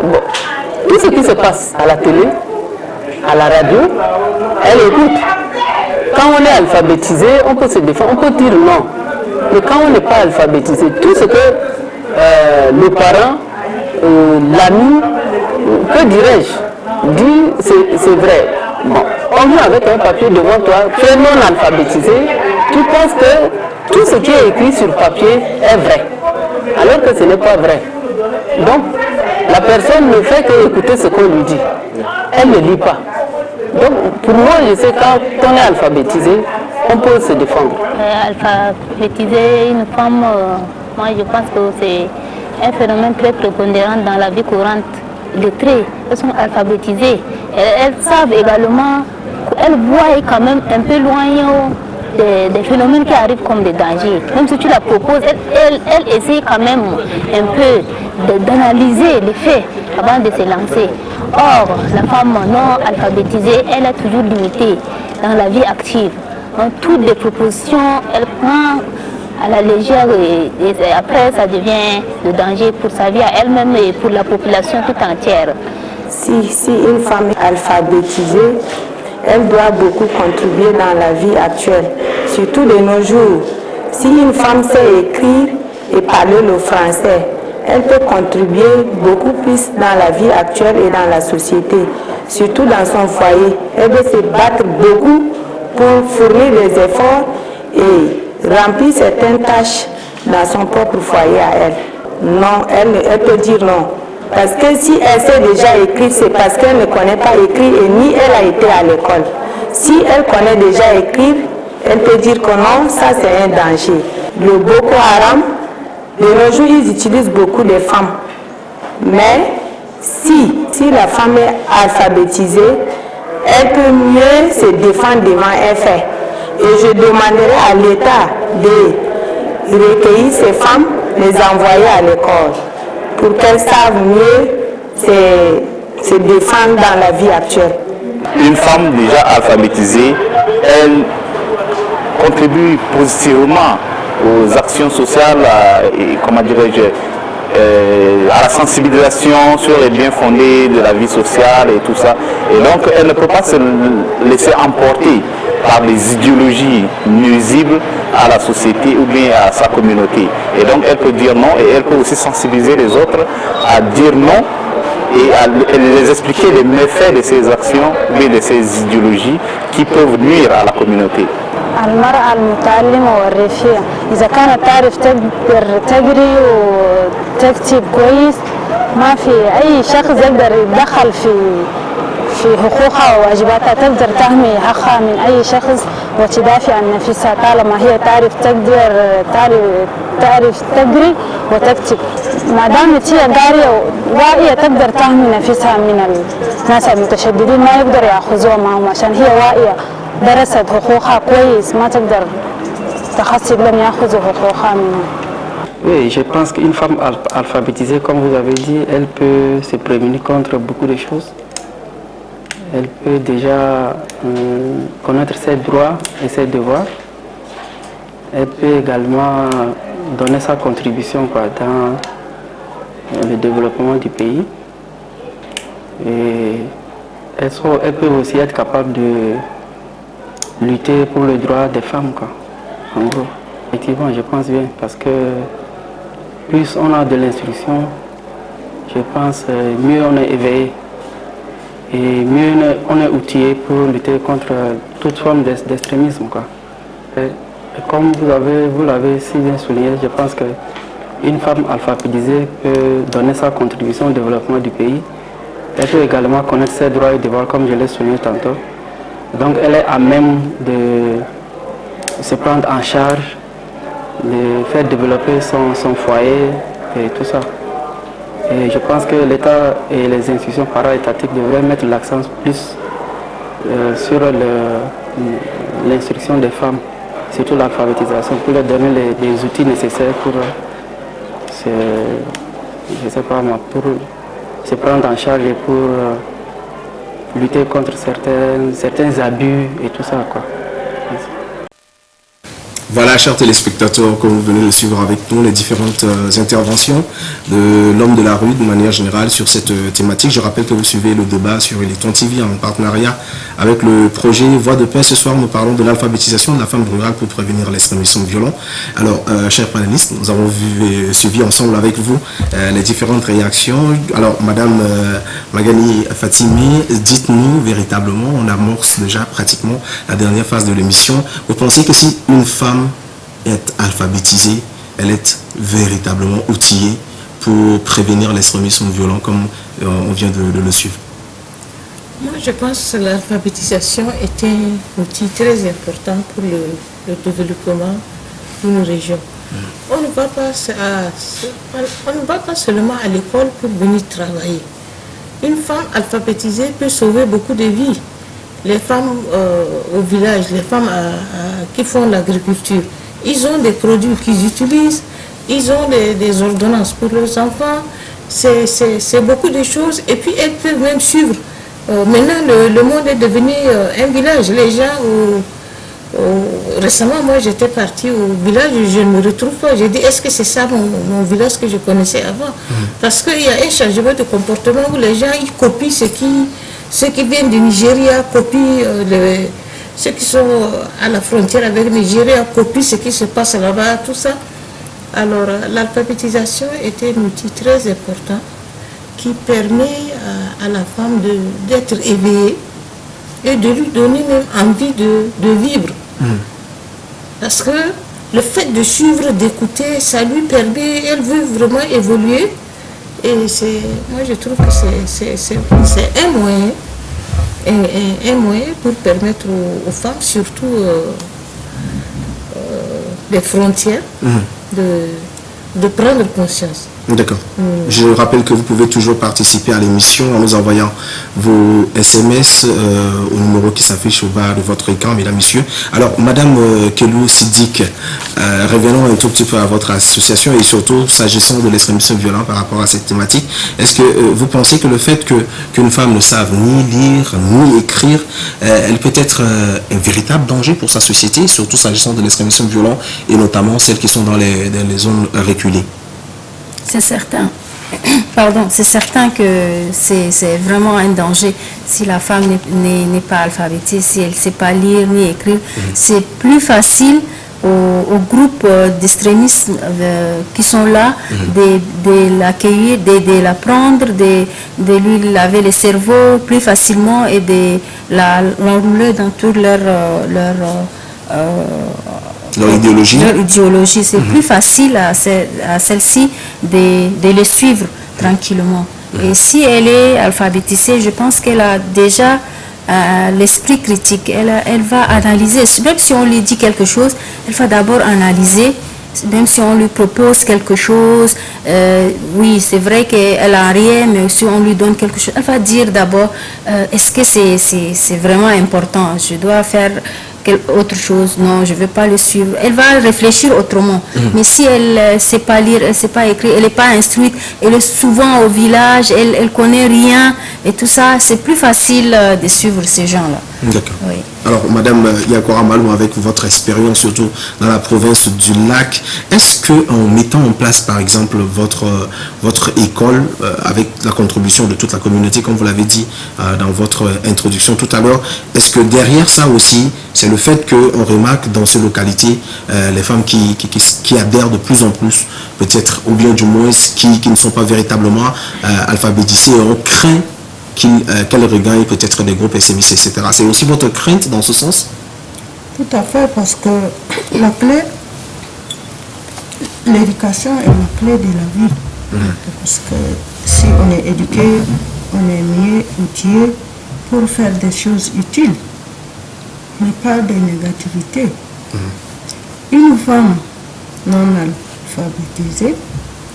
Speaker 5: tout ce qui se passe à la télé, à la radio, elle écoute. Quand on est alphabétisé, on peut se défendre, on peut dire non. Mais quand on n'est pas alphabétisé, tout ce que le parent, l'ami, que dirais-je, dit, c'est vrai. Bon, on vient avec un papier devant toi, tu es non alphabétisé, tu penses que tout ce qui est écrit sur papier est vrai, alors que ce n'est pas vrai. Donc, la personne ne fait qu'écouter ce qu'on lui dit. Elle ne lit pas. Donc, pour moi, je sais quand on est alphabétisé, on peut se défendre.
Speaker 6: Alphabétiser une femme, moi je pense que c'est un phénomène très prépondérant dans la vie courante. Les traits, elles sont alphabétisées. Elles savent également, elles voient quand même un peu loin des phénomènes qui arrivent comme des dangers. Même si tu la proposes, elle essaie quand même un peu d'analyser les faits avant de se lancer. Or, la femme non alphabétisée, elle est toujours limitée dans la vie active. Donc, toutes les propositions, elle prend à la légère et après ça devient le danger pour sa vie à elle-même et pour la population tout entière.
Speaker 7: Si une femme est alphabétisée, elle doit beaucoup contribuer dans la vie actuelle, surtout de nos jours. Si une femme sait écrire et parler le français, elle peut contribuer beaucoup plus dans la vie actuelle et dans la société, surtout dans son foyer. Elle veut se battre beaucoup pour fournir des efforts et remplir certaines tâches dans son propre foyer à elle. Non, elle peut dire non. Parce que si elle sait déjà écrire, c'est parce qu'elle ne connaît pas écrire et ni elle a été à l'école. Si elle connaît déjà écrire, elle peut dire que non, ça c'est un danger. Le Boko Haram, de nos jours, ils utilisent beaucoup de femmes. Mais si la femme est alphabétisée, elle peut mieux se défendre devant un fait. Et je demanderai à l'État de recueillir ces femmes, les envoyer à l'école pour qu'elles savent mieux se défendre dans la vie actuelle.
Speaker 8: Une femme déjà alphabétisée, elle contribue positivement aux actions sociales et, comment dirais-je, à la sensibilisation sur les biens fondés de la vie sociale et tout ça. Et donc elle ne peut pas se laisser emporter par des idéologies nuisibles à la société ou bien à sa communauté. Et donc elle peut dire non et elle peut aussi sensibiliser les autres à dire non et à les expliquer les méfaits de ces actions ou bien de ces idéologies qui peuvent nuire à la communauté.
Speaker 9: المرأة المتعلمة والريفية إذا كانت تعرف تقري وتكتب كويس ما في أي شخص يقدر يتدخل في حقوقها وواجباتها، تقدر تحمي حقها من أي شخص وتدافع عن نفسها طالما هي تعرف تقري وتكتب. ما دامت هي قارية واعية تقدر تحمي نفسها من الناس المتشددين، ما يقدر يأخذوها معهم عشان هي واعية درست حقوقها كويس ما تقدر تخسر لم يأخذوا حقوقها منهم.
Speaker 10: Oui, je pense qu'une femme alphabétisée, comme vous avez dit, elle peut se prémunir contre beaucoup de choses. Elle peut déjà connaître ses droits et ses devoirs. Elle peut également donner sa contribution dans le développement du pays. Et elle peut aussi être capable de lutter pour le droit des femmes, en gros. Effectivement, je pense bien, parce que plus on a de l'instruction, je pense mieux on est éveillé et mieux on est outillé pour lutter contre toute forme d'extrémisme. Et comme vous l'avez si bien souligné, je pense qu'une femme alphabétisée peut donner sa contribution au développement du pays. Elle peut également connaître ses droits et devoirs, comme je l'ai souligné tantôt. Donc elle est à même de se prendre en charge, de faire développer son foyer et tout ça. Et je pense que l'État et les institutions para-étatiques devraient mettre l'accent plus sur l'instruction des femmes, surtout l'alphabétisation, pour leur donner les outils nécessaires pour pour se prendre en charge et pour lutter contre certains abus et tout ça,
Speaker 1: Voilà, chers téléspectateurs, comme vous venez de suivre avec nous les différentes interventions de l'homme de la rue de manière générale sur cette thématique. Je rappelle que vous suivez le débat sur Electron TV en partenariat avec le projet Voix de Paix. Ce soir, nous parlons de l'alphabétisation de la femme rurale pour prévenir l'extrémisme violent. Alors, chers panélistes, nous avons suivi ensemble avec vous les différentes réactions. Alors, Madame Magali Fatimi, dites-nous véritablement, on amorce déjà pratiquement la dernière phase de l'émission. Vous pensez que si une femme est alphabétisée, elle est véritablement outillée pour prévenir l'extrémisme violent comme on vient de le suivre?
Speaker 2: Moi, je pense que l'alphabétisation est un outil très important pour le développement d'une région. On ne va pas seulement à l'école pour venir travailler. Une femme alphabétisée peut sauver beaucoup de vies. Les femmes au village, les femmes qui font l'agriculture, ils ont des produits qu'ils utilisent, ils ont des ordonnances pour leurs enfants, c'est beaucoup de choses. Et puis elles peuvent même suivre. Maintenant, le monde est devenu un village. Les gens, récemment, moi j'étais partie au village, je ne me retrouve pas. J'ai dit, est-ce que c'est ça mon village que je connaissais avant? Parce qu'il y a un changement de comportement où les gens ils copient ce ceux qui viennent du Nigeria copient, ceux qui sont à la frontière avec le Nigeria copient ce qui se passe là-bas, tout ça. Alors, l'alphabétisation est un outil très important qui permet à la femme d'être éveillée et de lui donner même envie de vivre. Parce que le fait de suivre, d'écouter, ça lui permet, elle veut vraiment évoluer. Et moi je trouve que c'est un moyen pour permettre aux femmes, surtout des frontières, de prendre conscience.
Speaker 1: D'accord. Je rappelle que vous pouvez toujours participer à l'émission en nous envoyant vos SMS au numéro qui s'affiche au bas de votre écran, mesdames, messieurs. Alors, Madame Kelou Siddiq, revenons un tout petit peu à votre association et surtout s'agissant de l'extrémisme violent par rapport à cette thématique. Est-ce que vous pensez que le fait qu'une femme ne sache ni lire ni écrire, elle peut être un véritable danger pour sa société, surtout s'agissant de l'extrémisme violent et notamment celles qui sont dans les zones reculées?
Speaker 3: C'est certain. Pardon, c'est certain que c'est vraiment un danger si la femme n'est pas alphabétisée, si elle ne sait pas lire ni écrire. C'est plus facile aux groupes d'extrémistes qui sont là de l'accueillir, de la prendre, de lui laver le cerveau plus facilement et de l'enrouler dans toute leur
Speaker 1: idéologie.
Speaker 3: Leur idéologie. C'est plus facile à celle-ci de les suivre tranquillement. Et si elle est alphabétisée, je pense qu'elle a déjà l'esprit critique. Elle va analyser. Même si on lui dit quelque chose, elle va d'abord analyser. Même si on lui propose quelque chose, oui, c'est vrai qu'elle n'a rien, mais si on lui donne quelque chose, elle va dire d'abord, est-ce que c'est vraiment important? Je dois faire autre chose, non, je ne veux pas le suivre. Elle va réfléchir autrement. Mais si elle ne sait pas lire, elle ne sait pas écrire, elle n'est pas instruite, elle est souvent au village, elle ne connaît rien et tout ça, c'est plus facile de suivre ces gens-là.
Speaker 1: D'accord.
Speaker 3: Oui.
Speaker 1: Alors, Madame Yakora Malou, avec votre expérience, surtout dans la province du Lac, est-ce qu'en mettant en place, par exemple, votre école, avec la contribution de toute la communauté, comme vous l'avez dit dans votre introduction tout à l'heure, est-ce que derrière ça aussi, c'est le fait qu'on remarque dans ces localités les femmes qui adhèrent de plus en plus, peut-être, ou bien du moins qui ne sont pas véritablement alphabétisées, on craint qu'elle regagne peut-être des groupes SMS, etc. C'est aussi votre crainte dans ce sens?
Speaker 2: Tout à fait, parce que la clé, l'éducation est la clé de la vie. Parce que si on est éduqué, on est mieux outillé pour faire des choses utiles, mais pas de négativité. Une femme non alphabétisée,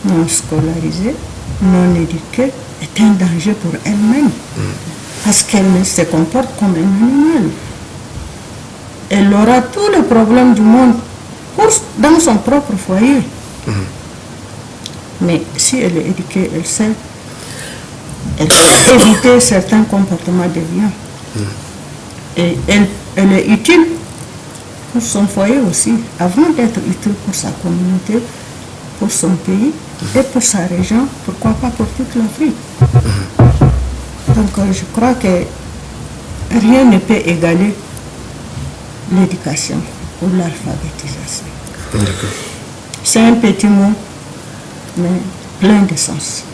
Speaker 2: non scolarisée, non éduquée, est un danger pour elle-même, parce qu'elle se comporte comme un animal. Elle aura tous les problèmes du monde dans son propre foyer. Mais si elle est éduquée, elle sait, elle peut éviter certains comportements déviants. Et elle est utile pour son foyer aussi, avant d'être utile pour sa communauté, pour son pays et pour sa région, pourquoi pas pour toute l'Afrique. Donc je crois que rien ne peut égaler l'éducation ou l'alphabétisation. C'est un petit mot, mais plein de sens.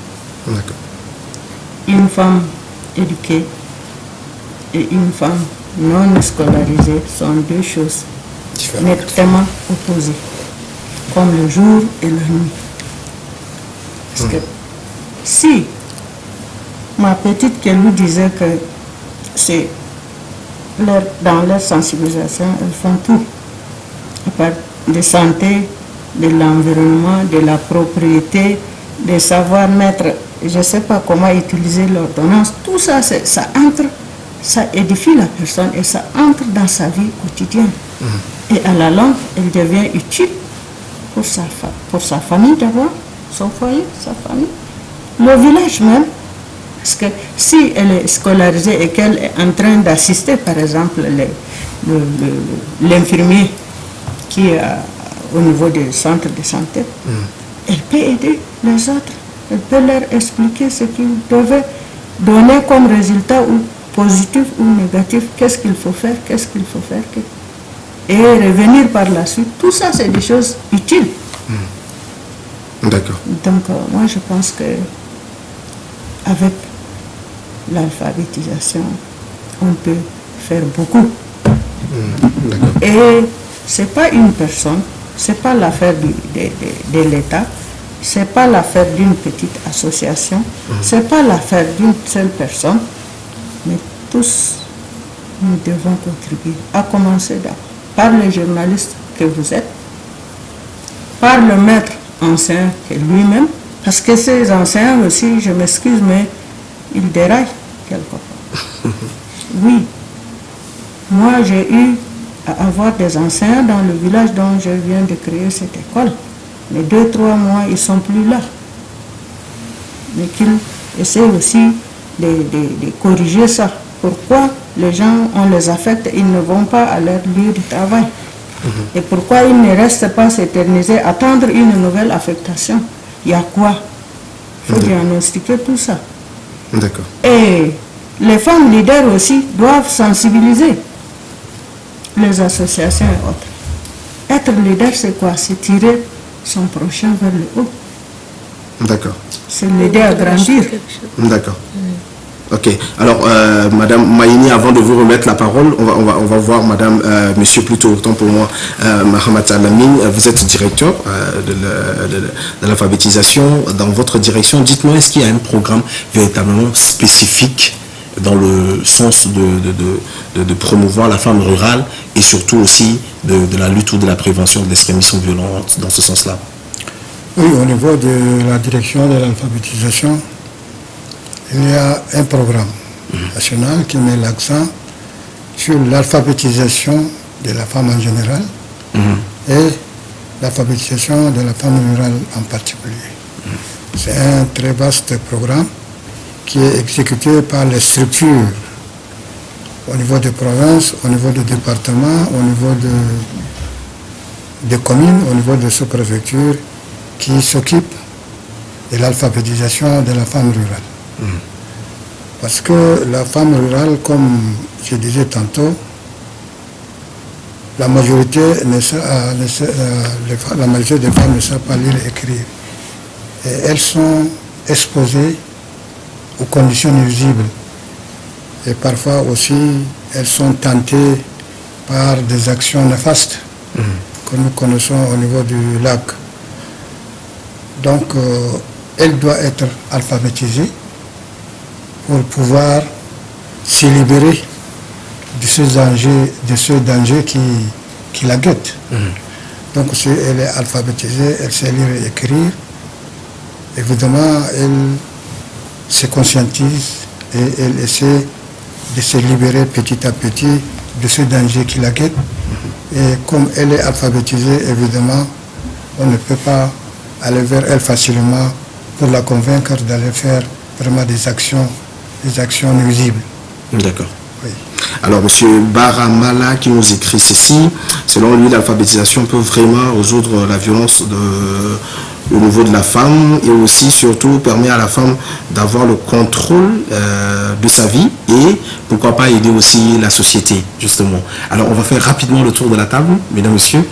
Speaker 2: Une femme éduquée et une femme non scolarisée sont deux choses nettement opposées, comme le jour et la nuit. Parce que si ma petite Kelou disait que c'est dans leur sensibilisation, elles font tout, à part de santé, de l'environnement, de la propriété, de savoir mettre, je ne sais pas comment utiliser l'ordonnance, tout ça, ça entre, ça édifie la personne et ça entre dans sa vie quotidienne. Et à la longue, elle devient utile pour sa famille d'abord, son foyer, sa famille, le village même. Parce que si elle est scolarisée et qu'elle est en train d'assister, par exemple, l'infirmier qui est au niveau du centre de santé, elle peut aider les autres. Elle peut leur expliquer ce qu'ils devaient donner comme résultat ou positif ou négatif, qu'est-ce qu'il faut faire, et revenir par la suite. Tout ça, c'est des choses utiles.
Speaker 1: D'accord.
Speaker 2: Donc, moi, je pense que avec l'alphabétisation, on peut faire beaucoup. Et c'est pas une personne, c'est pas l'affaire de l'État, c'est pas l'affaire d'une petite association, c'est pas l'affaire d'une seule personne, mais tous nous devons contribuer, à commencer par les journalistes que vous êtes, par le maître enseignant que lui-même, parce que ces enseignants aussi, je m'excuse, mais ils déraillent quelque part. Oui, moi j'ai eu à avoir des enseignants dans le village dont je viens de créer cette école, mais 2-3 mois, ils ne sont plus là. Mais qu'ils essaient aussi de corriger ça. Pourquoi les gens, on les affecte, ils ne vont pas à leur lieu de travail? Et pourquoi ils ne restent pas s'éterniser, attendre une nouvelle affectation? Il y a quoi? Il faut diagnostiquer tout ça.
Speaker 1: D'accord.
Speaker 2: Et les femmes leaders aussi doivent sensibiliser les associations et autres. Être leader, c'est quoi? C'est tirer son prochain vers le haut.
Speaker 1: D'accord.
Speaker 2: C'est l'aider à grandir.
Speaker 1: D'accord. Ok. Alors, Madame Maïni, avant de vous remettre la parole, on va voir Madame, Monsieur plutôt, autant pour moi, Mahamat Alamine, vous êtes directeur de l'alphabétisation. Dans votre direction, dites-moi, est-ce qu'il y a un programme véritablement spécifique dans le sens de promouvoir la femme rurale et surtout aussi de la lutte ou de la prévention de l'extrémisme violente dans ce sens-là?
Speaker 4: Oui, au niveau de la direction de l'alphabétisation, il y a un programme national qui met l'accent sur l'alphabétisation de la femme en général et l'alphabétisation de la femme rurale en particulier. C'est un très vaste programme qui est exécuté par les structures au niveau des provinces, au niveau des départements, au niveau des communes, au niveau des sous-préfectures qui s'occupent de l'alphabétisation de la femme rurale. Parce que la femme rurale, comme je disais tantôt, la majorité des femmes ne savent pas lire et écrire. Et elles sont exposées aux conditions nuisibles. Et parfois aussi, elles sont tentées par des actions néfastes que nous connaissons au niveau du lac. Donc, elle doit être alphabétisée pour pouvoir se libérer de ce danger qui la guette. Donc, si elle est alphabétisée, elle sait lire et écrire, évidemment, elle se conscientise et elle essaie de se libérer petit à petit de ce danger qui la guette. Et comme elle est alphabétisée, évidemment, on ne peut pas aller vers elle facilement pour la convaincre d'aller faire vraiment des actions nuisibles.
Speaker 1: D'accord.
Speaker 4: Oui.
Speaker 1: Alors, M. Baramala qui nous écrit ceci, selon lui, l'alphabétisation peut vraiment résoudre la violence au niveau de la femme et aussi, surtout, permet à la femme d'avoir le contrôle de sa vie et, pourquoi pas, aider aussi la société, justement. Alors, on va faire rapidement le tour de la table, mesdames, messieurs,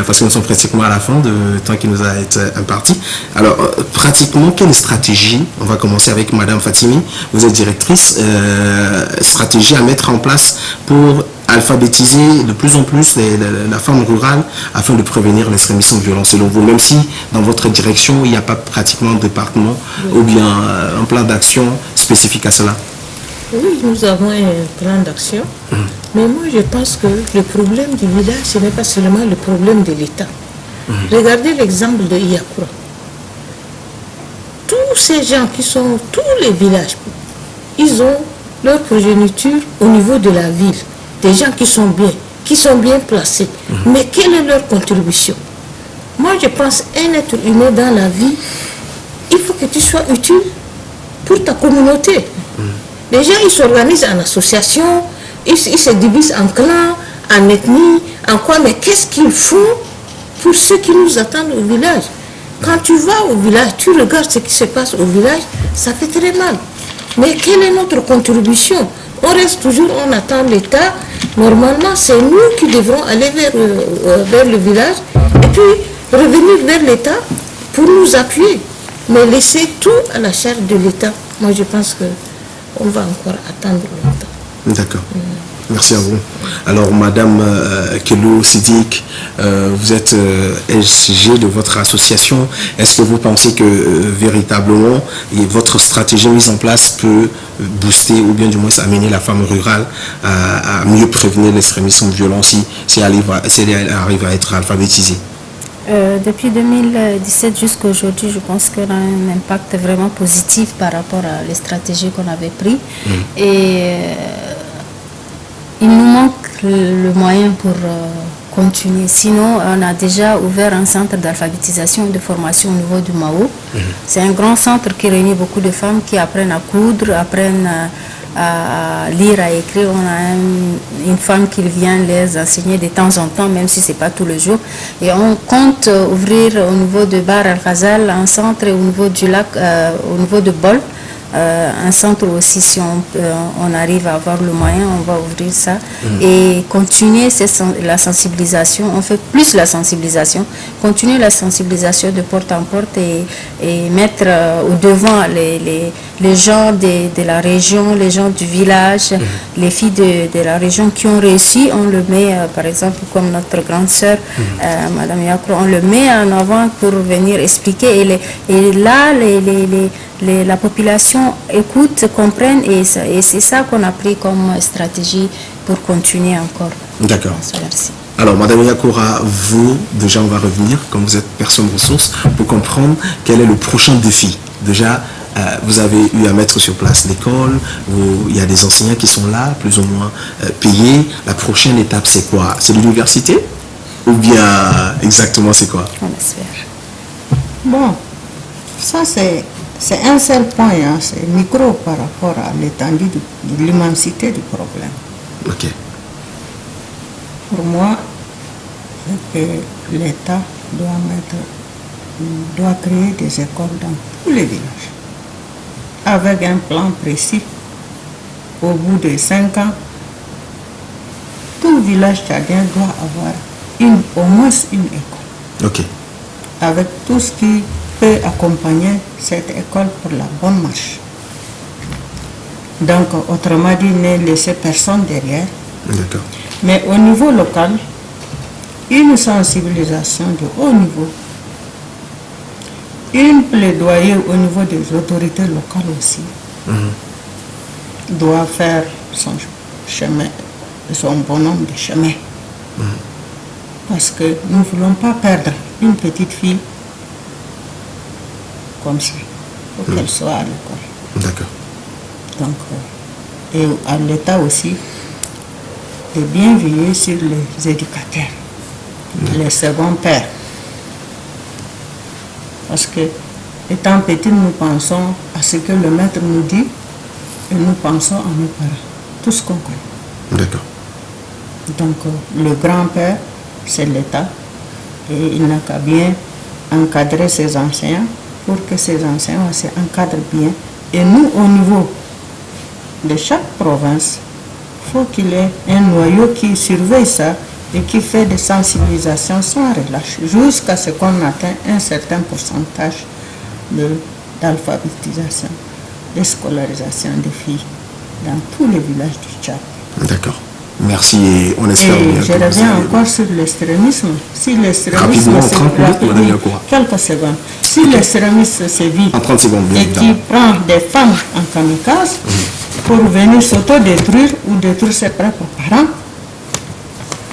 Speaker 1: parce que nous sommes pratiquement à la fin du temps qui nous a été imparti. Alors, pratiquement, quelle stratégie, on va commencer avec Madame Fatimi, vous êtes directrice, stratégie à mettre en place pour alphabétiser de plus en plus la femme rurale afin de prévenir l'extrémisme violent selon vous, même si dans votre direction il n'y a pas pratiquement de département ou bien un plan d'action spécifique à cela?
Speaker 2: Oui, nous avons un plan d'action, mais moi je pense que le problème du village, ce n'est pas seulement le problème de l'État. Regardez l'exemple de Iyakura. Tous ces gens qui sont, tous les villages, ils ont leur progéniture au niveau de la ville. Des gens qui sont bien placés. Mais quelle est leur contribution? Moi, je pense un être humain dans la vie, il faut que tu sois utile pour ta communauté. Les gens, ils s'organisent en association, ils se divisent en clans, en ethnie, en quoi, mais qu'est-ce qu'ils font pour ceux qui nous attendent au village? Quand tu vas au village, tu regardes ce qui se passe au village, ça fait très mal. Mais quelle est notre contribution? On reste toujours, on attend l'État. Normalement, c'est nous qui devrons aller vers le village et puis revenir vers l'État pour nous appuyer. Mais laisser tout à la charge de l'État, moi je pense qu'on va encore attendre longtemps.
Speaker 1: D'accord. Merci à vous. Alors, Madame Kello Sidik, vous êtes SG de votre association. Est-ce que vous pensez que véritablement votre stratégie mise en place peut booster ou bien du moins amener la femme rurale à mieux prévenir l'extrémisme violent si elle arrive à être alphabétisée?
Speaker 3: Depuis 2017 jusqu'à aujourd'hui, je pense qu'on a un impact vraiment positif par rapport à les stratégies qu'on avait prises. Et il nous manque le moyen pour continuer. Sinon, on a déjà ouvert un centre d'alphabétisation et de formation au niveau du Mao. C'est un grand centre qui réunit beaucoup de femmes qui apprennent à coudre, apprennent à lire, à écrire. On a une femme qui vient les enseigner de temps en temps, même si ce n'est pas tous les jours. Et on compte ouvrir au niveau de Bar Al-Khazal un centre et au niveau du lac, au niveau de Bol. Un centre aussi, si on arrive à avoir le moyen, on va ouvrir ça et continuer la sensibilisation. On fait plus la sensibilisation, continuer la sensibilisation de porte en porte et mettre au devant les gens de la région, les gens du village, les filles de la région qui ont réussi. On le met, par exemple, comme notre grande sœur, Madame Yakro, on le met en avant pour venir expliquer. Et là, la population écoute, comprenne et c'est ça qu'on a pris comme stratégie pour continuer encore.
Speaker 1: D'accord.
Speaker 3: Merci.
Speaker 1: Alors, Madame Yakura, vous, déjà on va revenir, comme vous êtes personne ressource, pour comprendre quel est le prochain défi. Déjà, vous avez eu à mettre sur place l'école, il y a des enseignants qui sont là, plus ou moins payés. La prochaine étape, c'est quoi? C'est l'université? Ou bien, exactement, c'est quoi?
Speaker 3: On espère.
Speaker 2: Bon, ça c'est un seul point, hein, c'est micro par rapport à l'étendue de l'immensité du problème.
Speaker 1: Ok.
Speaker 2: Pour moi, c'est que l'État doit créer des écoles dans tous les villages, avec un plan précis. Au bout de 5 ans, tout village tchadien doit avoir au moins une école.
Speaker 1: Ok.
Speaker 2: Avec tout ce qui peut accompagner cette école pour la bonne marche. Donc, autrement dit, ne laisser personne derrière.
Speaker 1: D'accord.
Speaker 2: Mais au niveau local, une sensibilisation de haut niveau, une plaidoyer au niveau des autorités locales aussi, doit faire son chemin, son bonhomme de chemin. Parce que nous ne voulons pas perdre une petite fille comme ça, pour qu'elle soit à l'école.
Speaker 1: D'accord.
Speaker 2: Donc, et à l'État aussi, de bien veiller sur les éducateurs, les seconds pères. Parce que, étant petits, nous pensons à ce que le maître nous dit et nous pensons à nos parents, tout ce qu'on connaît.
Speaker 1: D'accord.
Speaker 2: Donc, le grand-père, c'est l'État et il n'a qu'à bien encadrer ses enseignants pour que ces enseignants se encadrent bien. Et nous, au niveau de chaque province, il faut qu'il y ait un noyau qui surveille ça et qui fait des sensibilisations sans relâche, jusqu'à ce qu'on atteigne un certain pourcentage d'alphabétisation, de scolarisation des filles dans tous les villages du Tchad.
Speaker 1: D'accord. Merci et on espère bien.
Speaker 2: Je reviens encore sur l'extrémisme. Si l'extrémisme
Speaker 1: rapidement, 30 minutes, Madame Yakura.
Speaker 2: Quelques secondes. Si l'extrémisme sévit
Speaker 1: en 30 secondes, bien
Speaker 2: et qui prend des femmes en kamikaze pour venir s'autodétruire ou détruire ses propres parents,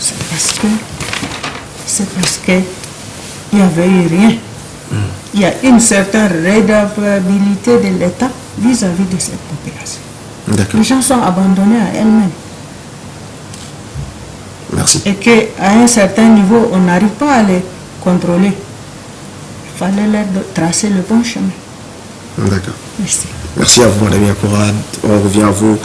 Speaker 2: c'est parce que il n'y avait eu rien. Il y a une certaine redevabilité de l'État vis-à-vis de cette population. Les gens sont abandonnés à elles-mêmes.
Speaker 1: Merci.
Speaker 2: Et qu'à un certain niveau, on n'arrive pas à les contrôler. Il fallait leur tracer le bon chemin.
Speaker 1: D'accord.
Speaker 2: Merci.
Speaker 1: Merci à vous, Madame Yakura. On revient à vous,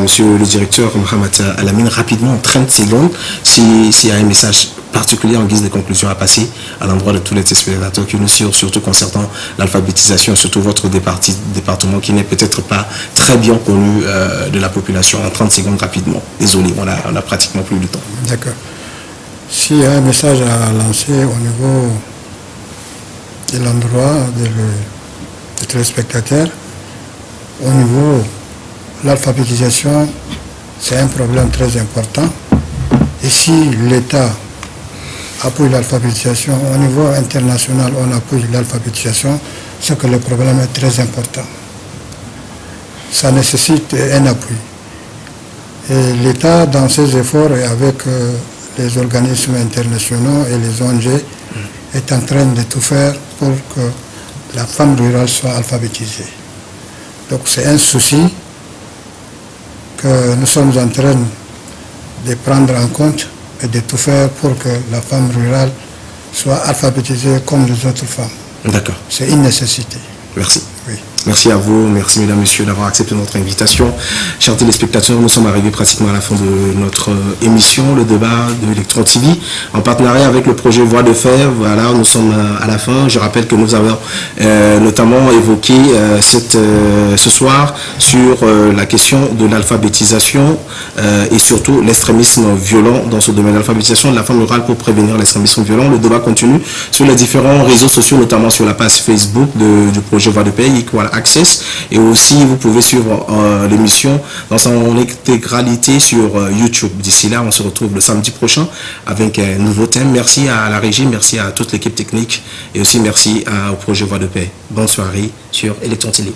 Speaker 1: Monsieur le directeur Mohamed Alamine. Rapidement, en 30 secondes, s'il y a un message particulier en guise de conclusion à passer à l'endroit de tous les téléspectateurs qui nous suivent, surtout concernant l'alphabétisation, surtout votre département qui n'est peut-être pas très bien connu de la population. En 30 secondes rapidement. Désolé, on a pratiquement plus de temps.
Speaker 4: D'accord. S'il y a un message à lancer au niveau de l'endroit des téléspectateurs, au niveau de l'alphabétisation, c'est un problème très important. Et si l'État appuie l'alphabétisation, au niveau international, on appuie l'alphabétisation, c'est que le problème est très important. Ça nécessite un appui. Et l'État, dans ses efforts et avec les organismes internationaux et les ONG, est en train de tout faire pour que la femme rurale soit alphabétisée. Donc c'est un souci que nous sommes en train de prendre en compte et de tout faire pour que la femme rurale soit alphabétisée comme les autres femmes.
Speaker 1: D'accord.
Speaker 4: C'est une nécessité.
Speaker 1: Merci.
Speaker 4: Oui.
Speaker 1: Merci à vous, merci mesdames, messieurs d'avoir accepté notre invitation. Chers téléspectateurs, nous sommes arrivés pratiquement à la fin de notre émission, le débat de Electron TV, en partenariat avec le projet Voix de Fer. Voilà, nous sommes à la fin. Je rappelle que nous avons notamment évoqué ce soir sur la question de l'alphabétisation et surtout l'extrémisme violent dans ce domaine, l'alphabétisation de la femme rurale pour prévenir l'extrémisme violent. Le débat continue sur les différents réseaux sociaux, notamment sur la page Facebook du projet Voix de Paix, Equal Access, et aussi vous pouvez suivre l'émission dans son intégralité sur YouTube. D'ici là, on se retrouve le samedi prochain avec un nouveau thème. Merci à la régie, merci à toute l'équipe technique et aussi merci au projet Voix de Paix. Bonne soirée sur Electron TV.